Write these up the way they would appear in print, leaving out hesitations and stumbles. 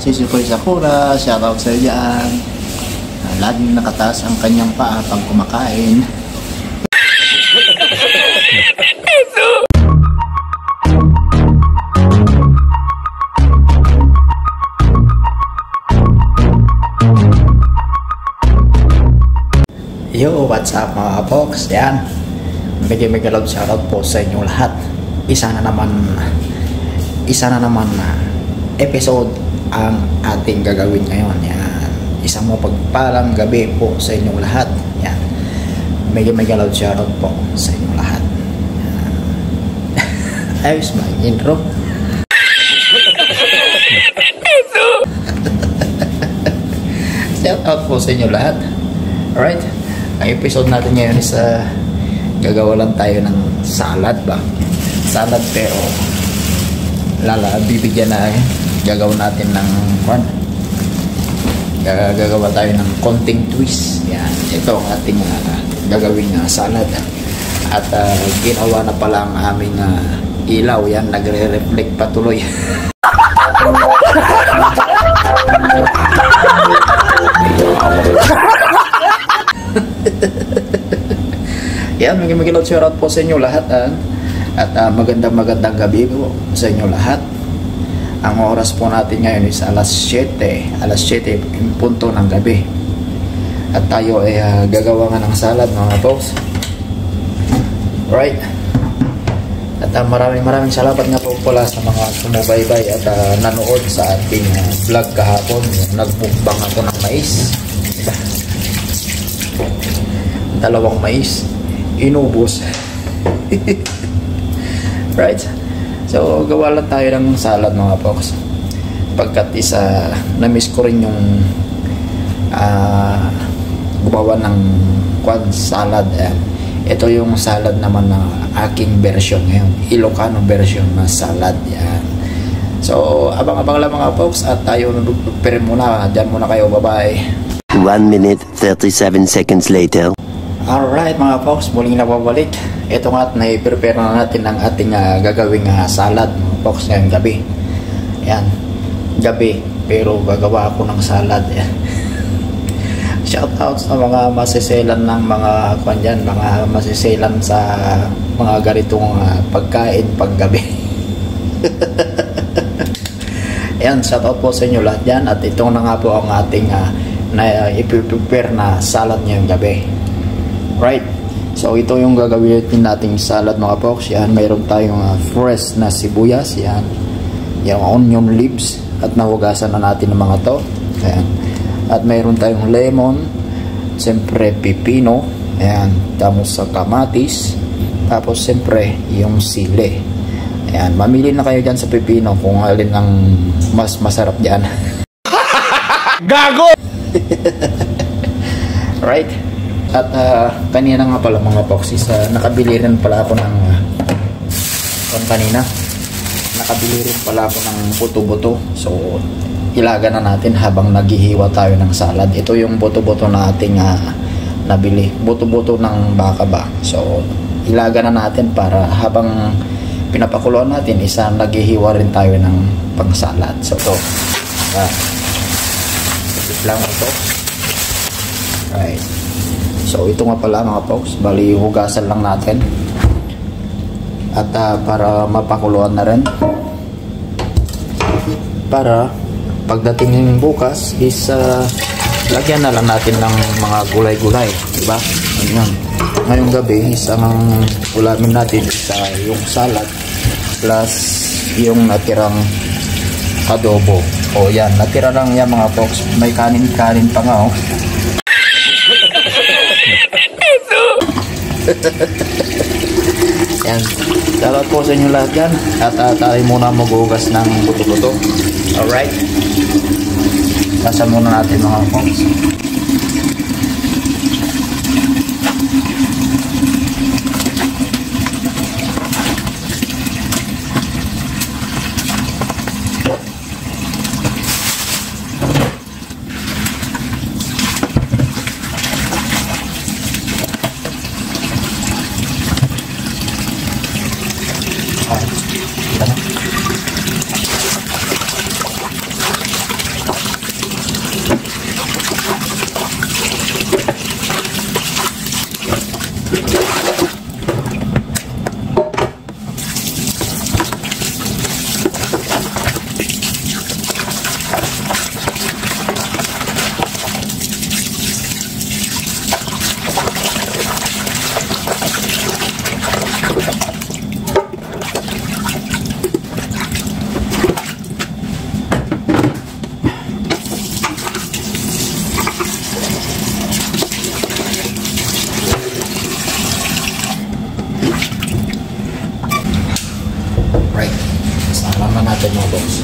Si Sukoy Sakura, shoutout sa iyo dyan. Laging nakataas ang kanyang paa pag kumakain. Yo, what's up mga kapoks? Yan, mega love shoutout po sa inyong lahat. Isa na naman episode ang ating gagawin ngayon. Yan, isang mapagpalang gabi po sa inyong lahat. Yan, mega love shoutout po sa inyong lahat. Yan. Ayos ba yung intro? Shoutout po sa inyong lahat. Alright, ang episode natin ngayon is gagawa lang tayo ng salad ba? Salad, pero bibigyan na gagawa natin ng gagawa tayo ng konting twist. Yan, ito ang ating gagawing salad. At ginawa na pala ang aming ilaw. Yan, nagre-reflect patuloy. Yan, magiging shoutout po sa inyo lahat. At magandang gabi po sa inyo lahat. Ang oras po natin ngayon is alas 7 yung punto ng gabi. At tayo ay gagawa nga ng salad mga folks. Right. At maraming salamat nga po pala sa mga sumubaybay at nanood sa ating vlog kahapon. Nagmukbang ako ng mais. Diba? 2 mais inubos. Right, so gawa lang tayo ng salad mga folks, pagkat na-miss ko rin yung gumawa ng salad. Ito yung salad naman na aking version ngayon, Ilocano version na salad. Yan, so abang-abang lang mga folks, at tayo prepare muna. Dyan muna kayo, bye bye. 1 minute 37 seconds later. Alright mga folks, muling nababalik. Ito nga at na-prepare na natin ang ating gagawing salad mga folks ngayong gabi. Yan, gabi, pero gagawa ako ng salad. Shoutout sa mga masiselan ng mga mga masiselan sa mga ganitong pagkain paggabi. Yan, shoutout po sa inyo lahat dyan. At ito na nga po ang ating na i-prepare na salad ngayong gabi. Right, so ito yung gagawin nating salad mga folks. Yan, mayroon tayong fresh na sibuyas. Yan, yung onion leaves, at nahugasan na natin ng mga to. Ayan. At mayroon tayong lemon, siyempre pipino, ayan, tapos sa kamatis, tapos siyempre yung sili. Ayan, mamili na kayo dyan sa pipino kung alin ang mas masarap dyan. Gago! Right? At kanina nga pala mga folks, nakabili rin pala ako ng nakabili rin pala ako ng buto-buto. So ilaga na natin habang naghihiwa tayo ng salad. Ito yung buto-buto na ating nabili, buto-buto ng baka ba. So ilaga na natin para habang pinapakuluan natin, naghihiwa rin tayo ng pang salad. So ito lang ito. Right. So ito nga pala mga folks, bali hugasan lang natin. At para mapakuluan na rin, para pagdating ng bukas is lagyan na lang natin ng mga gulay-gulay, diba? Ngayong gabi is ang ulamin natin sa yung salad plus yung natirang adobo. O yan, natira lang yan mga folks, may kanin-kanin pa nga oh. Yan, salamat po sa inyo lahat dyan. At tayo muna maghugas ng buto-buto. Alright, kasa muna natin mga folks. natin mga boss.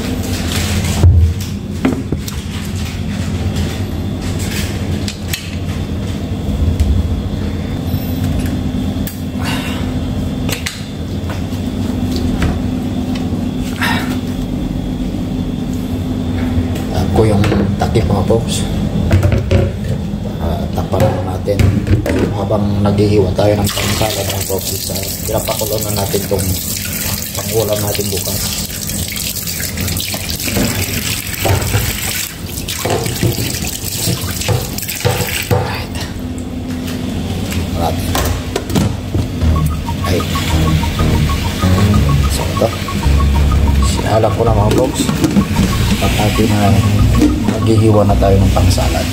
Ko yung takip mga boss. Takpan natin habang naghihiwa tayo ng pangsalad mga boss. Pinapakulo na natin itong pangulam natin bukas. Right. Ay. So ito. Sinalang ko na mga boss. At atin na naghihiwa na tayo ng pangsalad.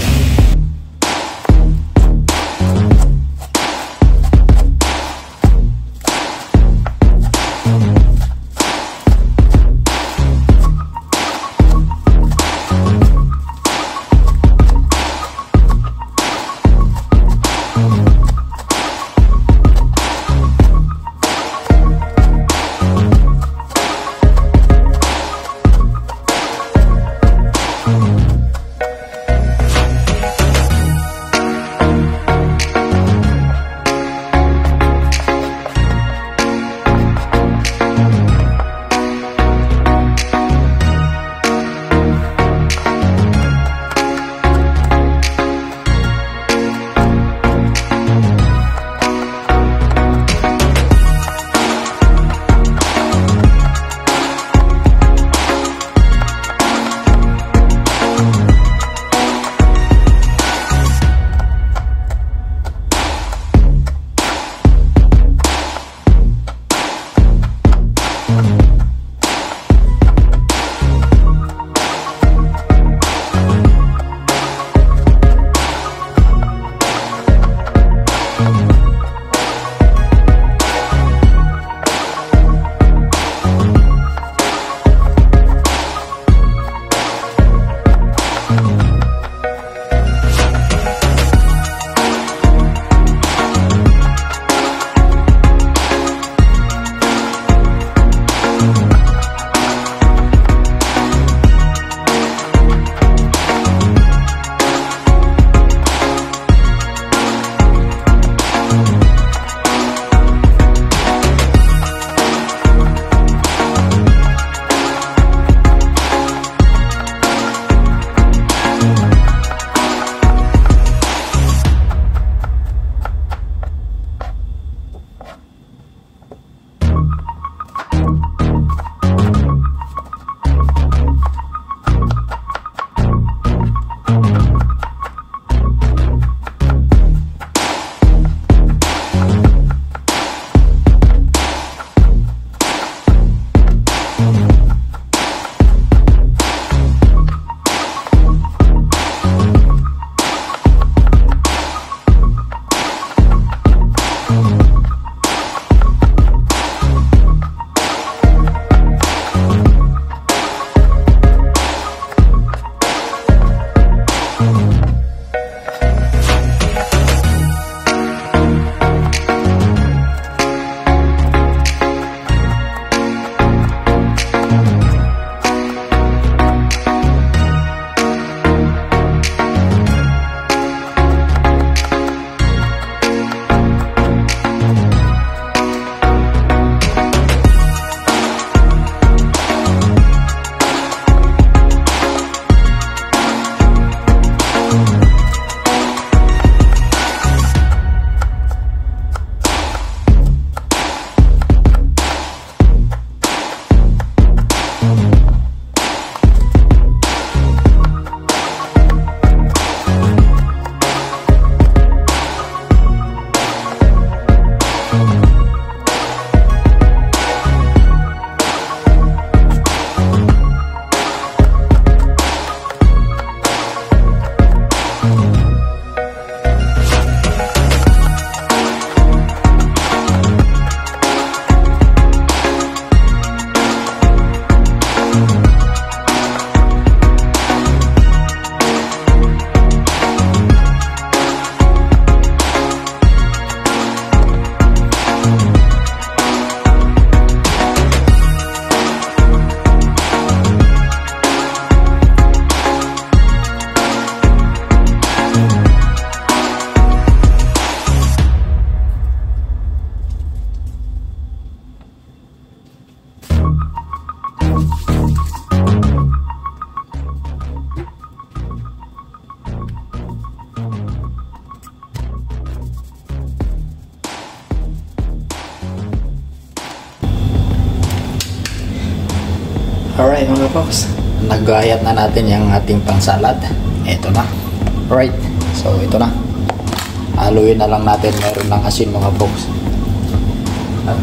Alright mga folks, nagayat na natin yung ating pangsalad. Ito na. Alright, so ito na. Haluin na lang natin, meron ng asin mga folks. At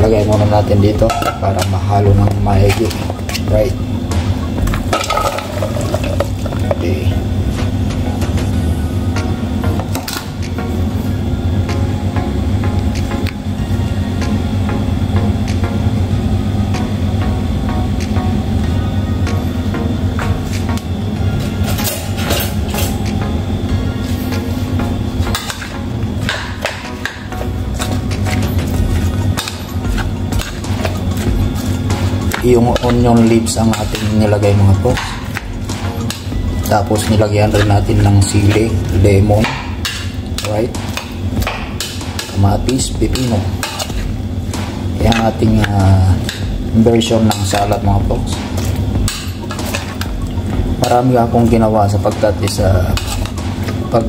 lagay muna natin dito para mahalo ng maigi. Right. Okay. Yung onion leaves ang ating nilagay mga folks. Tapos nilagyan rin natin ng sili, lemon, right? Kamatis, pipino. Yan ating version ng salad mga folks. Marami akong ginawa sapagkat pag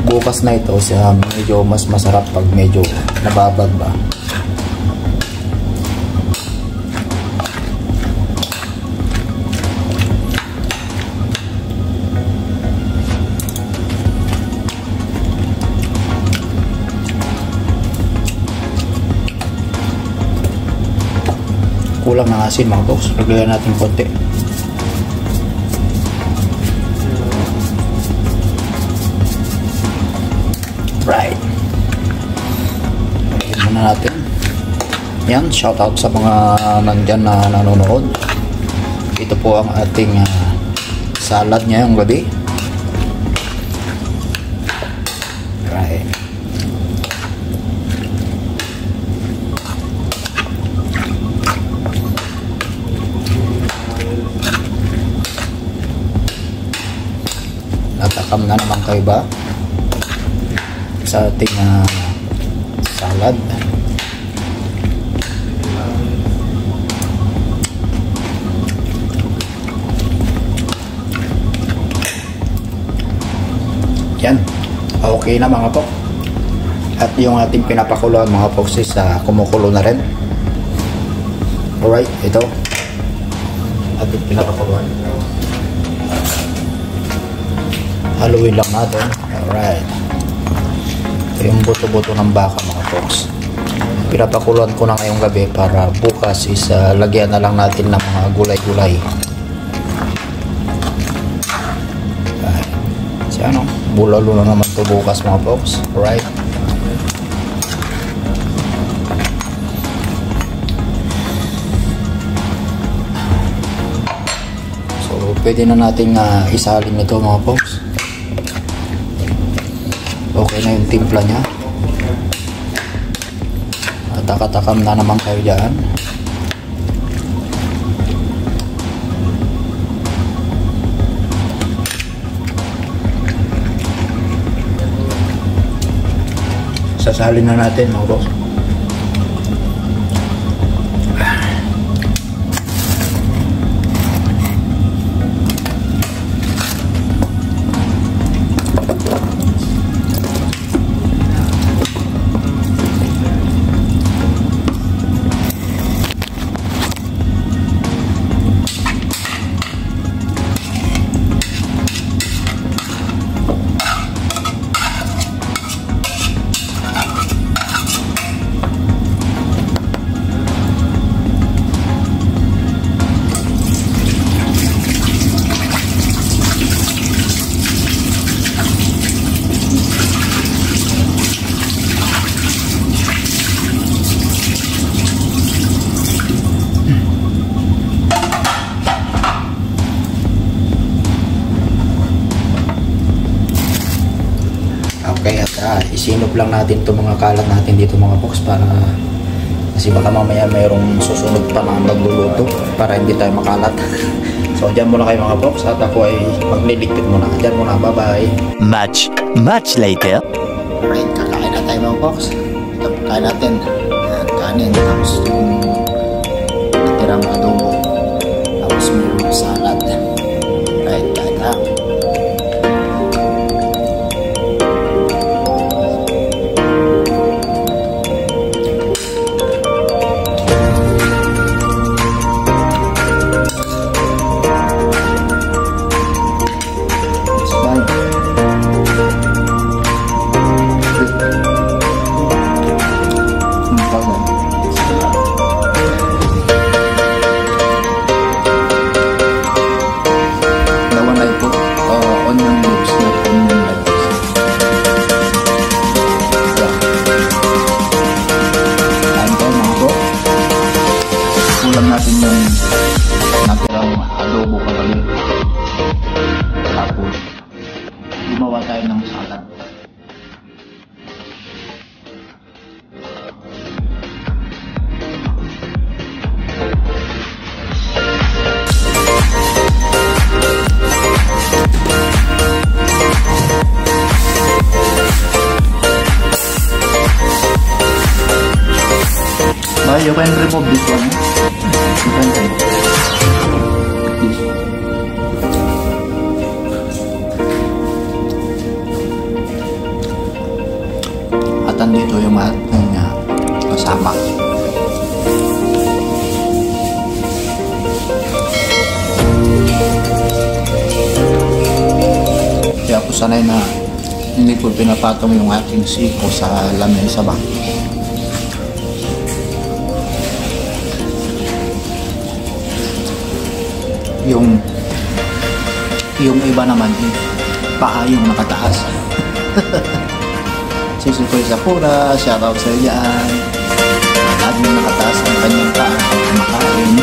bukas na ito medyo mas masarap pag medyo nababag ba. Kulang ng asin mga folks, lagyan natin konti. Right, lagyan muna natin yan. Shout out sa mga nandyan na nanonood. Ito po ang ating salad ngayong gabi. Right. Natakam na naman kayo ba sa ating salad? Yan, okay na mga pok. At yung ating pinapakuluan mga poks is kumukulo na rin. Alright, ito ating pinapakuluan. Haluin lang natin. Alright. Ito yung buto-buto ng baka mga folks. Pinapakuluan ko na ngayong gabi para bukas is lagyan na lang natin ng mga gulay-gulay. So ano, bulalo na naman to bukas mga folks. Alright. So pwede na nating isalin ito mga folks. Okay na yung timpla niya. At takatakam na naman kayo dyan. Sasalin na natin mga boss. Okay, at isinop lang natin itong mga kalat natin dito mga folks para kasi baka mamaya mayroong susunod pa na magluluto para hindi tayo makalat. So dyan muna kayo mga folks at ako ay magliligpit muna. Dyan muna, bye bye. Much later. Alright, kakain na tayo mga folks. Ito kain natin kanin tapos yung natirang adobo tapos mayroong salad. Right, kain na. you can remove this one. You can remove this. At andito yung ating kasama. Kaya ako sanay na hindi ko pinapatong yung aking siko sa lamesa ba. Yung iba naman paa yung nakataas. Sisikoy sa pura, shoutout sa iyan. Lagi nakataas ang kanyang paa pag kumakain.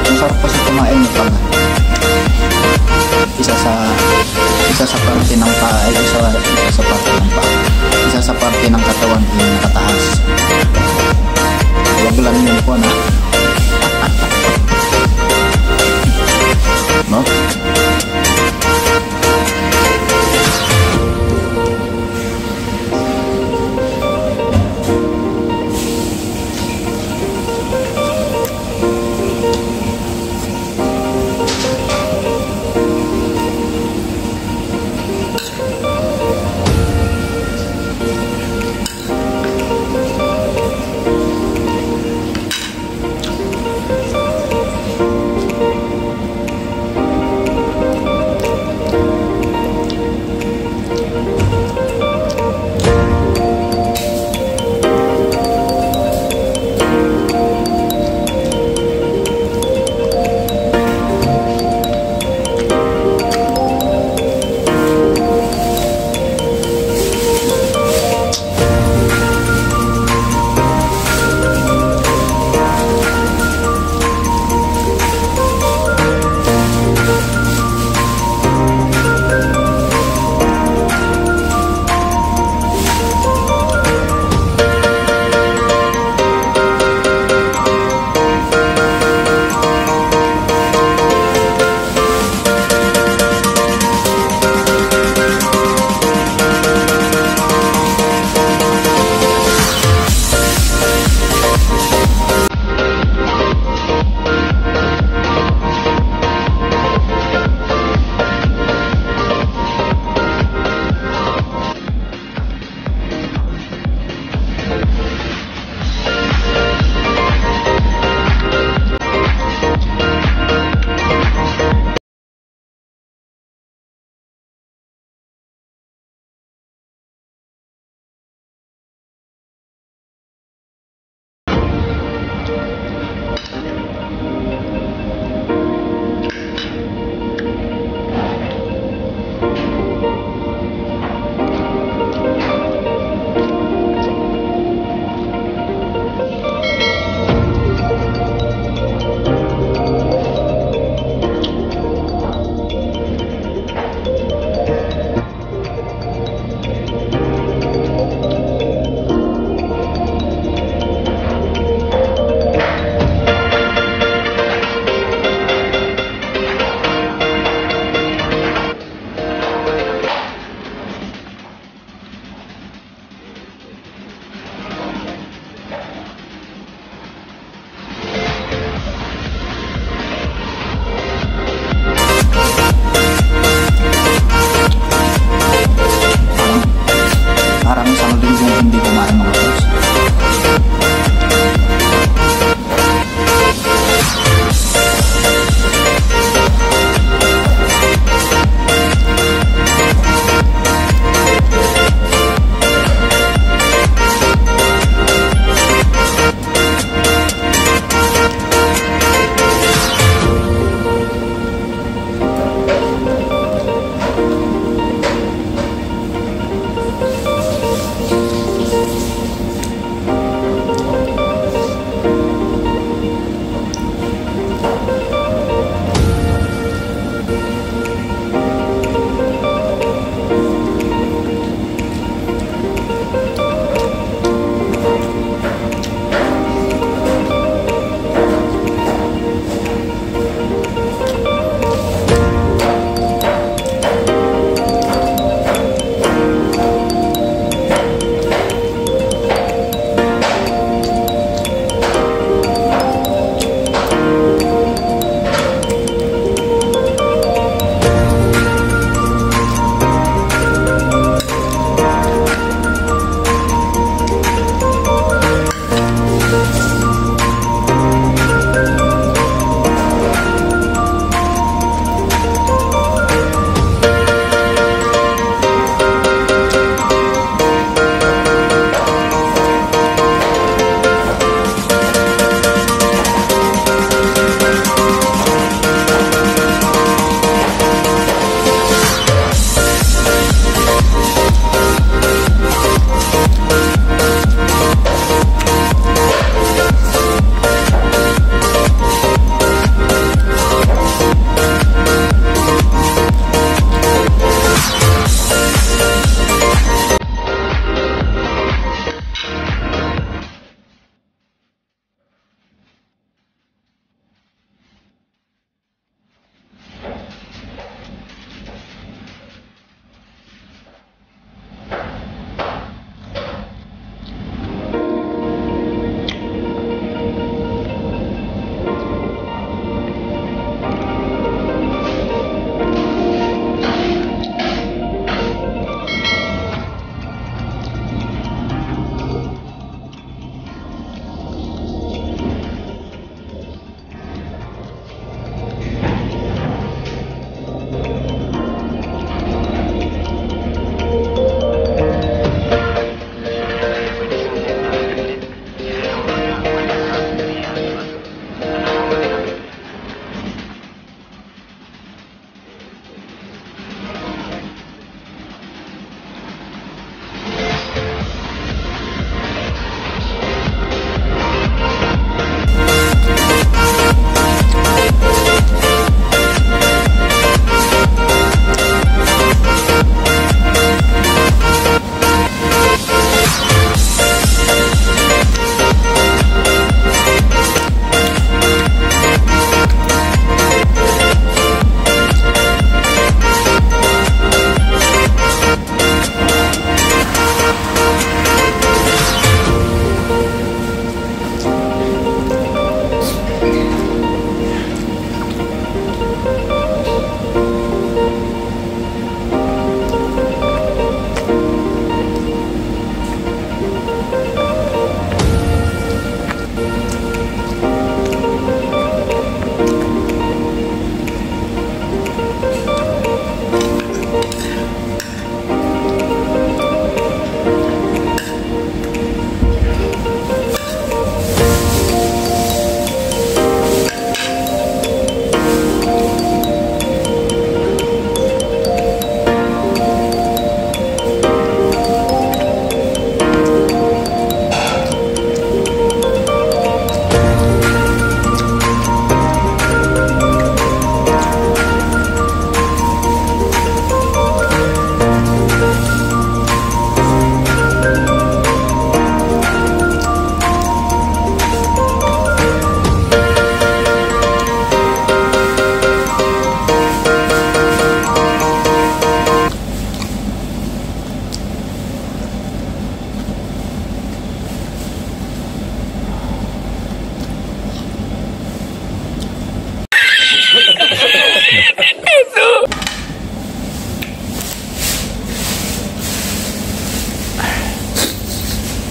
Ang sarap kasi kumain ng pag isa sa parte ng paa ay isa sa parte ng paa. Isa sa parte ng katawan ay nakataas. Huwag lang yun po na. No?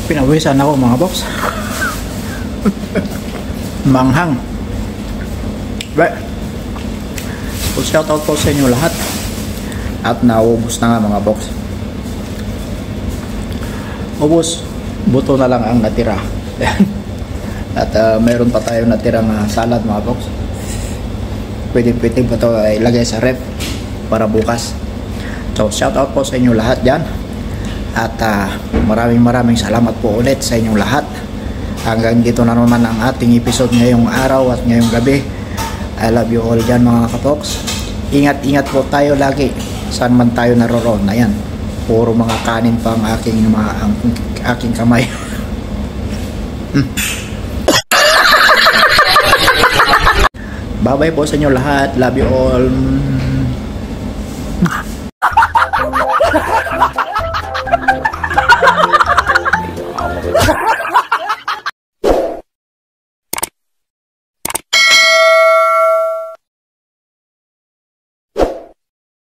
Pinawisan ako mga box. Manghang. Right. So shout out po sa inyo lahat. At naubos na nga mga box. Ubos. Buto na lang ang natira. At meron pa tayong natirang salad mga box. Pwede pa ito ilagay sa ref para bukas. So shout out po sa inyo lahat dyan. At maraming salamat po ulit sa inyong lahat. Hanggang dito na naman ang ating episode ngayong araw at ngayong gabi. I love you all dyan mga kapoks. Ingat po tayo lagi. Saan man tayo naroroon. Ayan. Puro mga kanin pa ang aking kamay. Bye bye po sa inyo lahat. Love you all.